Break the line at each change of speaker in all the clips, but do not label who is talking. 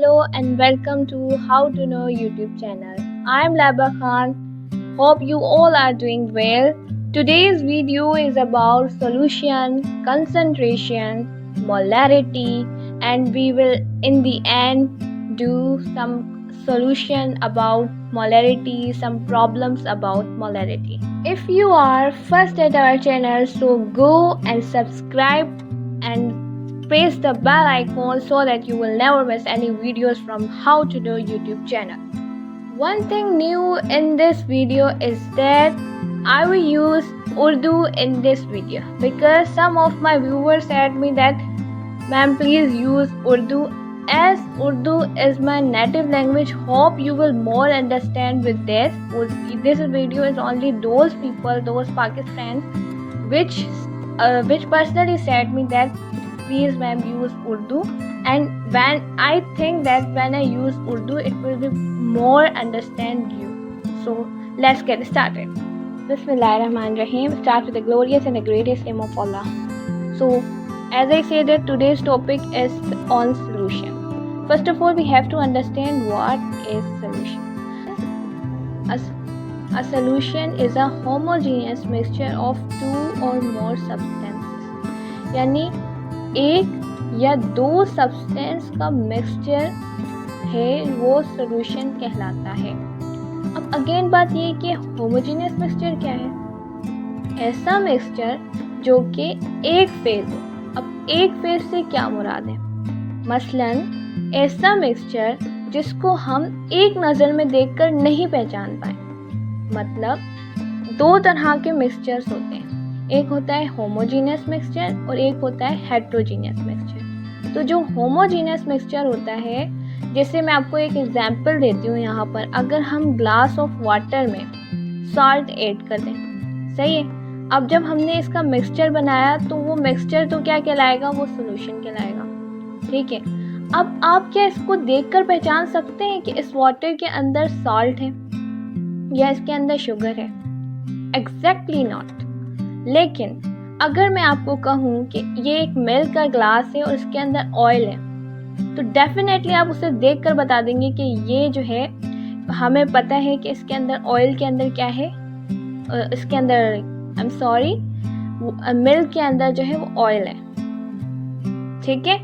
Hello and welcome to How to Know YouTube channel. I'm Laba Khan. Hope you all are doing well. Today's video is about solution, concentration, molarity, and we will in the end do some solution about molarity, some problems about molarity. If you are first at our channel, so go and subscribe and press the bell icon so that you will never miss any videos from How to Know YouTube channel. One thing new in this video is that I will use Urdu in this video because some of my viewers said me that ma'am please use Urdu, as Urdu is my native language. Hope you will more understand with this. This video is only those people, those Pakistans which personally said me that please ma'am use Urdu, and when I think that when I use Urdu it will be more understand you. So let's get started. Bismillahirrahmanirrahim. Start with the glorious and the greatest name of Allah. So as I say that today's topic is on solution. First of all we have to understand what is solution. A solution is a homogeneous mixture of two or more substances. यानी एक या दो substance का mixture है वो solution कहलाता है। अब अगेन बात ये कि होमोजेनियस मिक्सचर क्या है? ऐसा मिक्सचर जो कि एक फेज हो। अब एक फेज से क्या मुराद है? मसलन ऐसा मिक्सचर जिसको हम एक नज़र में देखकर नहीं पहचान पाए। मतलब दो तरह के मिक्सचर्स होते हैं, एक होता है होमोजीनियस मिक्सचर और एक होता है हेट्रोजीनियस मिक्सचर। तो जो होमोजीनियस मिक्सचर होता है, जैसे मैं आपको एक एग्जांपल देती हूँ यहाँ पर, अगर हम ग्लास ऑफ वाटर में सॉल्ट ऐड कर दें, सही है। अब जब हमने इसका मिक्सचर बनाया तो वो मिक्सचर तो क्या कहलाएगा? वो सॉल्यूशन कहलाएगा, ठीक है। अब आप क्या इसको देखकर पहचान सकते हैं कि इस वाटर के अंदर सॉल्ट है या इसके अंदर शुगर है? Exactly not. लेकिन अगर मैं आपको कहूँ कि ये एक मिल्क का ग्लास है और इसके अंदर ऑयल है, तो डेफिनेटली आप उसे देखकर बता देंगे कि ये जो है, हमें पता है कि इसके अंदर ऑयल के अंदर क्या है, इसके अंदर मिल्क के अंदर जो है वो ऑयल है, ठीक है।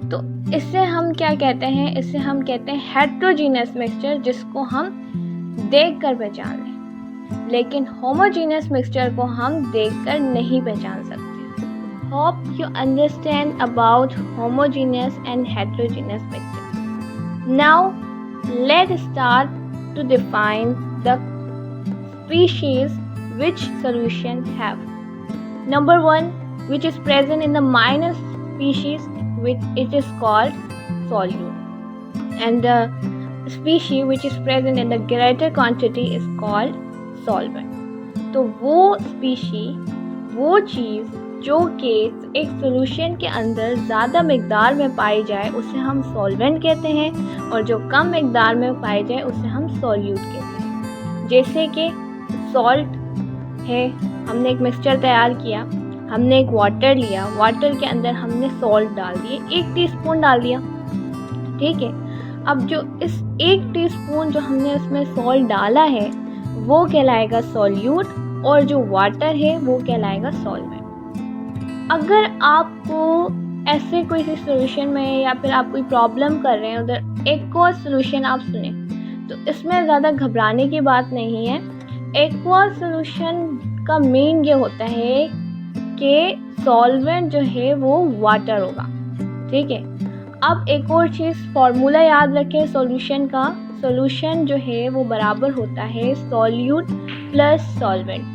तो इससे हम क्या कहते हैं? इससे हम कहते हैं हेट्रोजीनियस मिक्सचर, जिसको हम देखकर पहचान लें। लेकिन होमोजेनियस मिक्सचर को हम देखकर नहीं पहचान सकते। Hope you understand about homogeneous and heterogeneous mixture. Now let's start to define the species which solution have. Number 1, which is present in the minor species, which it is called solute, and the species which is present in the greater quantity is called solvent. तो वो species, वो चीज़ जो कि एक solution के अंदर ज़्यादा मिकदार में पाई जाए उसे हम सॉल्वेंट कहते हैं, और जो कम मिकदार में पाई जाए उसे हम सॉल्यूट कहते हैं। जैसे कि सॉल्ट है, हमने एक मिक्सचर तैयार किया, हमने एक वाटर लिया, वाटर के अंदर हमने सॉल्ट डाल दिए, 1 टीस्पून डाल दिया, ठीक है। अब जो इस 1 टीस्पून जो हमने उसमें सॉल्ट डाला है वो कहलाएगा सॉल्यूट, और जो वाटर है वो कहलाएगा सॉल्वेंट। अगर आपको ऐसे कोई सी सॉल्यूशन में या फिर आप कोई प्रॉब्लम कर रहे हैं, उधर एक और सॉल्यूशन आप सुने, तो इसमें ज़्यादा घबराने की बात नहीं है। एक्वा सॉल्यूशन का मेन ये होता है कि सॉल्वेंट जो है वो वाटर होगा, ठीक है। अब एक और चीज़, फार्मूला याद रखें सॉल्यूशन का। सॉल्यूशन जो है वो बराबर होता है solute plus solvent.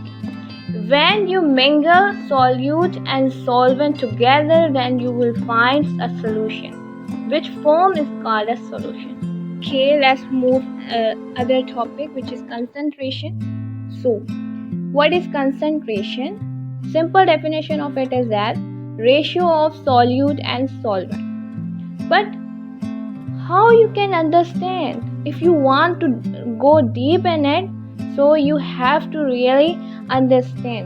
When you mingle solute and solvent together, then you will find a solution which form is called a solution. Okay, let's move other topic, which is concentration. So, what is concentration? Simple definition of it is that ratio of solute and solvent. But how you can understand if you want to go deep in it? So you have to really understand.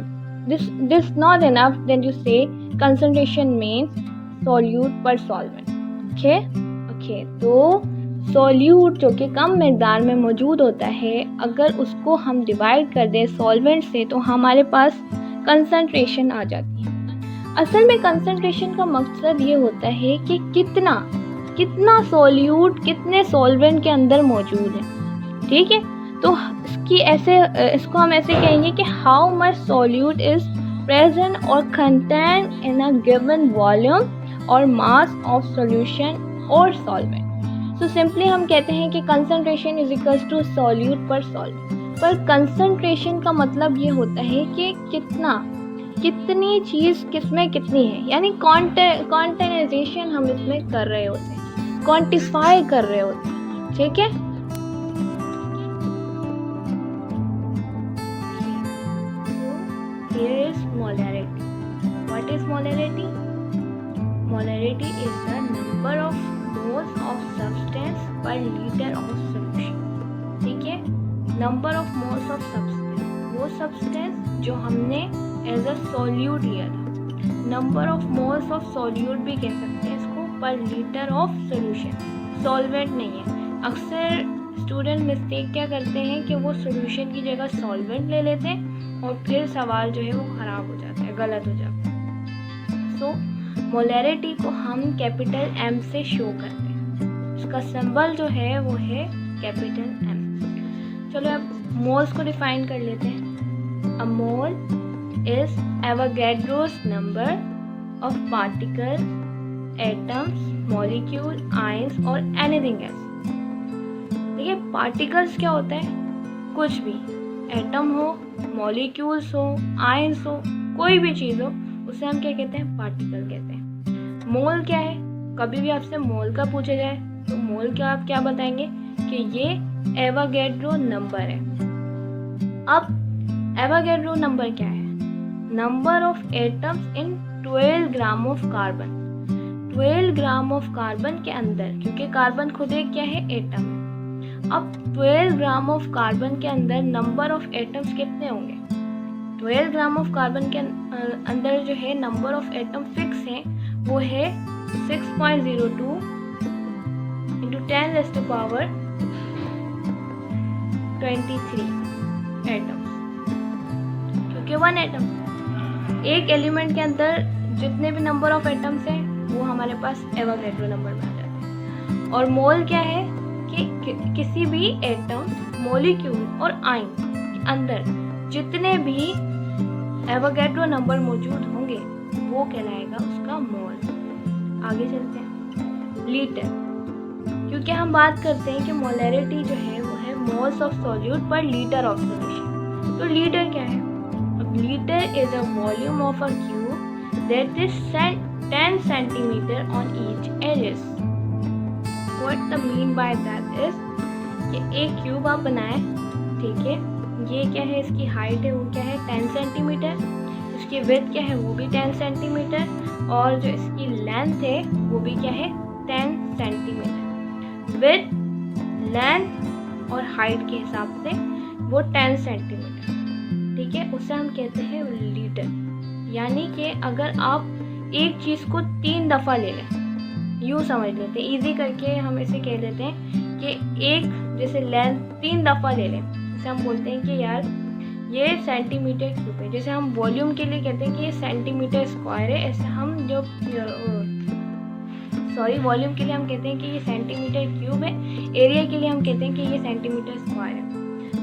This not enough. Then you say concentration means solute per solvent. Okay. तो solute जो कि कम मिकदार में मौजूद होता है, अगर उसको हम डिवाइड कर दें सॉल्वेंट से तो हमारे पास कंसंट्रेशन आ जाती है। असल में कंसंट्रेशन का मकसद ये होता है कि कितना सॉल्यूट कितने सॉल्वेंट के अंदर मौजूद है। ठीक है, तो इसको हम ऐसे कहेंगे कि how much solute is present और contain in a given volume और मास ऑफ सॉल्यूशन और सॉल्वेंट। सो सिंपली हम कहते हैं कि concentration is equals to solute per solvent. पर कंसंट्रेशन का मतलब ये होता है कि कितनी चीज़ किसमें कितनी है, यानी क्वांटिटाइजेशन हम इसमें कर रहे होते हैं, क्वांटिफाई कर रहे होते हैं। ठीक है, here is molarity. What is molarity? Molarity is the number of moles of substance per liter of solution. ठीक है, number of moles of substance, वो सब्सटेंस जो हमने एज अ सॉल्यूट लिया था। Number of moles of solute भी कह सकते हैं इसको, पर लीटर ऑफ सॉल्यूशन। सॉल्वेंट नहीं है। अक्सर स्टूडेंट मिस्टेक क्या करते हैं कि वो सॉल्यूशन की जगह सॉल्वेंट ले लेते हैं और फिर सवाल जो है वो ख़राब हो जाता है, गलत हो जाता है। सो मोलैरिटी को हम कैपिटल M से शो करते हैं। उसका सिंबल जो है वो है कैपिटल M। चलो अब मोल्स को डिफाइन कर लेते हैं। A mole is Avogadro's number of particle, atoms, molecule, ions और एनीथिंग एल्स। देखिए, पार्टिकल्स क्या होता है? कुछ भी, एटम हो, मॉलिक्यूल्स हो, आयंस हो, कोई भी चीज़ हो, उसे हम क्या कहते हैं? पार्टिकल कहते हैं। मोल क्या है? कभी भी आपसे मोल का पूछा जाए तो मोल क्या आप क्या बताएंगे कि ये एवोगैड्रो नंबर है। अब एवोगैड्रो नंबर क्या है? Number of atoms in 12 gram of carbon. 12 gram of carbon के अंदर, क्योंकि कार्बन खुद एक क्या है? एटम है। अब 12 ग्राम ऑफ कार्बन के अंदर नंबर ऑफ एटम्स कितने होंगे? 12 ग्राम ऑफ कार्बन के अंदर जो है नंबर ऑफ एटम फिक्स है, वो है 6.02 इंटू 10⁻23 एटम्स, क्योंकि 1 एटम, एक एलिमेंट के अंदर जितने भी नंबर ऑफ एटम्स हैं वो हमारे पास एवोगैड्रो नंबर में आ जाते हैं। और मोल क्या है कि किसी भी एटम, मॉलिक्यूल और आयन के अंदर जितने भी एवोगैड्रो नंबर मौजूद होंगे वो कहलाएगा उसका मोल। आगे चलते हैं। लीटर, क्योंकि हम बात करते हैं कि मोलैरिटी जो है वो है moles of solute per litre of solution. तो लीटर क्या है? Litre is a volume of a cube that is 10 centimetre on each edges. What the mean by that is कि एक क्यूब आप बनाएं, ठीक है, ये क्या है? इसकी हाइट है वो क्या है? 10 सेंटीमीटर। इसकी विड्थ क्या है? वो भी 10 सेंटीमीटर। और जो इसकी लेंथ है वो भी क्या है? 10 सेंटीमीटर। विड्थ, लेंथ और हाइट के हिसाब से वो 10 सेंटीमीटर, ठीक है, उसे हम कहते हैं लीटर। यानी कि अगर आप एक चीज़ को 3 दफ़ा ले लें, यूँ समझ लेते हैं, इजी करके हम इसे कह देते हैं कि एक जैसे लेंथ 3 दफ़ा ले लें, जैसे हम बोलते हैं कि यार ये सेंटीमीटर क्यूब है। जैसे हम वॉल्यूम के लिए कहते हैं कि ये सेंटीमीटर स्क्वायर है, ऐसे हम जो वॉल्यूम के लिए हम कहते हैं कि ये सेंटीमीटर क्यूब है, एरिया के लिए हम कहते हैं कि ये सेंटीमीटर स्क्वायर है।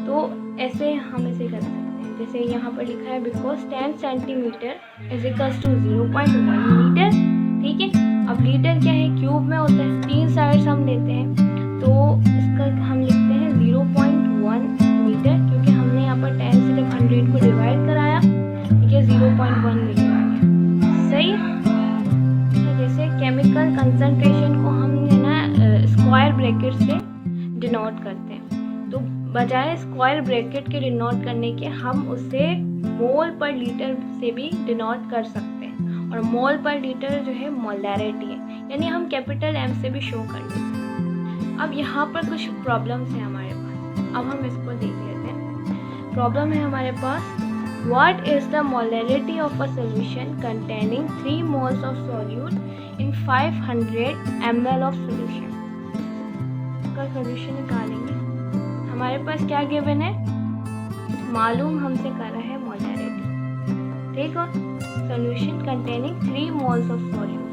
तो ऐसे हम इसे कर सकते हैं, जैसे यहाँ पर लिखा है because 10 centimetre is equals to 0.1 metre. ठीक है, अब लीटर क्या है? क्यूब में होता है, 3 साइड्स हम लेते हैं तो इसका हम लिखते हैं 0.1 मीटर, क्योंकि हमने यहाँ पर 10 से जब 100 को डिवाइड कराया, ठीक है, 0.1 मीटर आ गया। सही। तो जैसे केमिकल कंसंट्रेशन को हम ना स्क्वायर ब्रैकेट से डिनोट करते हैं, तो बजाय स्क्वायर ब्रैकेट के डिनोट करने के हम उसे मोल पर लीटर से भी डिनोट कर सकते हैं। और मोल पर लीटर जो है मोलैरिटी है, यानी हम कैपिटल M से भी शो कर लेते हैं। अब यहाँ पर कुछ प्रॉब्लम्स हैं हमारे पास, अब हम इसको देख लेते हैं। प्रॉब्लम है हमारे पास, what is the molarity of a solution containing 3 moles of solute in 500 ml of solution. का इसका सॉल्यूशन निकालेंगे। हमारे पास क्या गिवन है, मालूम हमसे कर रहा है मोलैरिटी, ठीक है। Solution containing 3 moles of solute,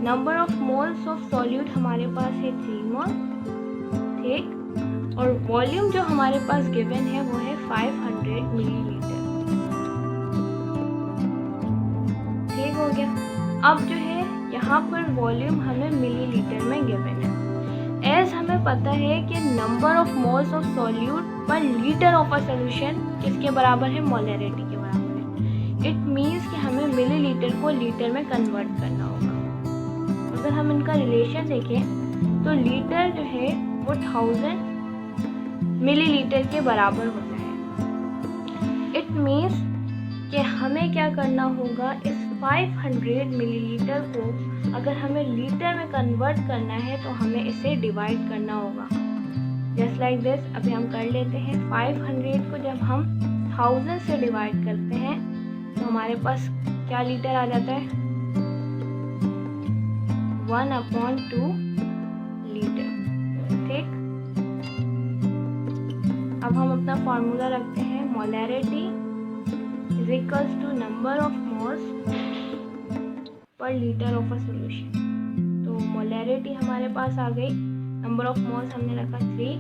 number of moles of solute हमारे पास है 3 मोल, ठीक। और वॉल्यूम जो हमारे पास गिवन है वो है 500 मिलीलीटर, ठीक हो गया। अब जो है यहाँ पर वॉल्यूम हमें मिलीलीटर में गिवन है। एज हमें पता है कि number of moles of solute per litre of a solution किसके बराबर है, मोलैरिटी के बराबर है। इट मीन्स कि हमें मिलीलीटर को लीटर में कन्वर्ट करना होगा। अगर हम इनका रिलेशन देखें तो लीटर जो है वो 1000 मिलीलीटर के बराबर होता है। इट मीन्स कि हमें क्या करना होगा, इस 500 मिलीलीटर को अगर हमें लीटर में कन्वर्ट करना है तो हमें इसे डिवाइड करना होगा। जस्ट लाइक दिस, अभी हम कर लेते हैं। 500 को जब हम 1000 से डिवाइड करते हैं तो हमारे पास क्या लीटर आ जाता है, 1/2 लीटर, ठीक। अब हम अपना फॉर्मूला रखते हैं, molarity is equals to number of moles per litre of a solution. तो मोलैरिटी हमारे पास आ गई, नंबर ऑफ मोल्स हमने रखा 3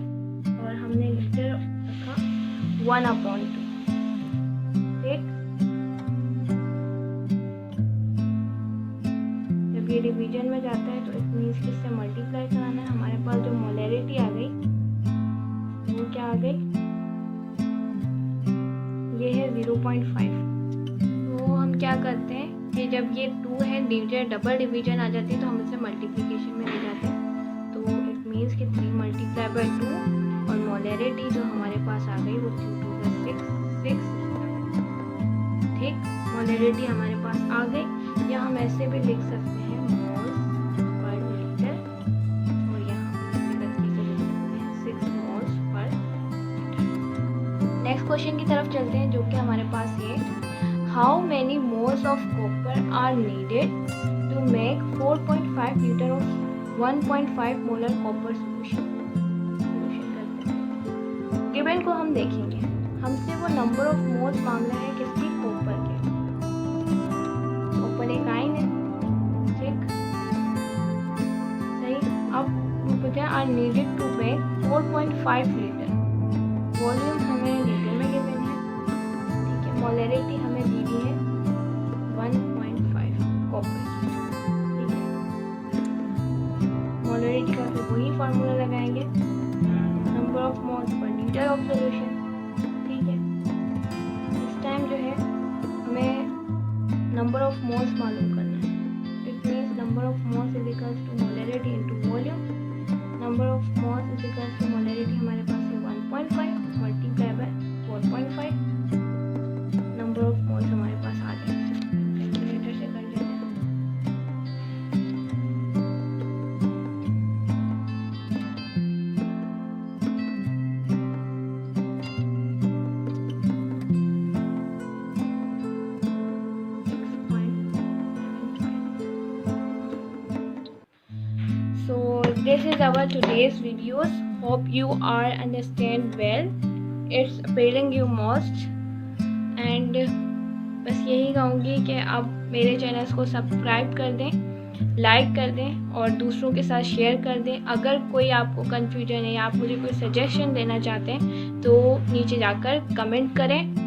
और हमने लीटर रखा 1/2, ठीक। जब ये डिवीजन में जाता है तो इट मीन्स कि इससे मल्टीप्लाई कराना है। हमारे पास जो मोलैरिटी आ गई वो क्या आ गई, ये है 0.5। तो हम क्या करते हैं कि जब ये 2 है डिवीजन, डबल डिवीजन आ जाती है तो हम इसे मल्टीप्लिकेशन में ले जाते हैं। तो इट मीन्स कि 3 × 2 और मोलैरिटी जो हमारे पास आ गई वो 2 × 6, ठीक। मोलैरिटी हमारे पास आ गई, या हम ऐसे भी लिख सकते हैं मोल्स पर लीटर, और यहाँ गलती से लिख सकते हैं 6 moles per litre. Next question की तरफ चलते हैं जो कि हमारे पास है, how many moles of copper are needed to make 4.5 litre of 1.5 molar copper solution करते हैं। गिवन को हम देखेंगे, हमसे वो नंबर ऑफ मोल्स मांग रहा है किसकी, कॉपर के। कॉपर एक आयन है, ठीक, सही। अब पूछते हैं are needed to make 4.5 litre, volume हमें लीटर में गिवन है, ठीक है। मोलैरिटी हमें दी हुई है 1.5 कॉपर, ठीक है। मोलैरिटी का फिर वही फार्मूला लगाएंगे, number of moles per litre of solution, ठीक है। इस टाइम जो है हमें नंबर ऑफ मोल्स मालूम करना है। It means number of moles is equals to molarity into volume. Number of moles is equals to molarity हमारे पास है 1.5 multiply by 4.5, number of moles हमारे पास आ जाएगा। कैलकुलेटर से कर लेते हैं। So this is our today's videos. Hope you are understand well. It's appealing you most. And बस यही कहूँगी कि आप मेरे चैनल्स को सब्सक्राइब कर दें, लाइक कर दें और दूसरों के साथ शेयर कर दें। अगर कोई आपको कन्फ्यूजन है या आप मुझे कोई सजेशन देना चाहते हैं तो नीचे जाकर कमेंट करें।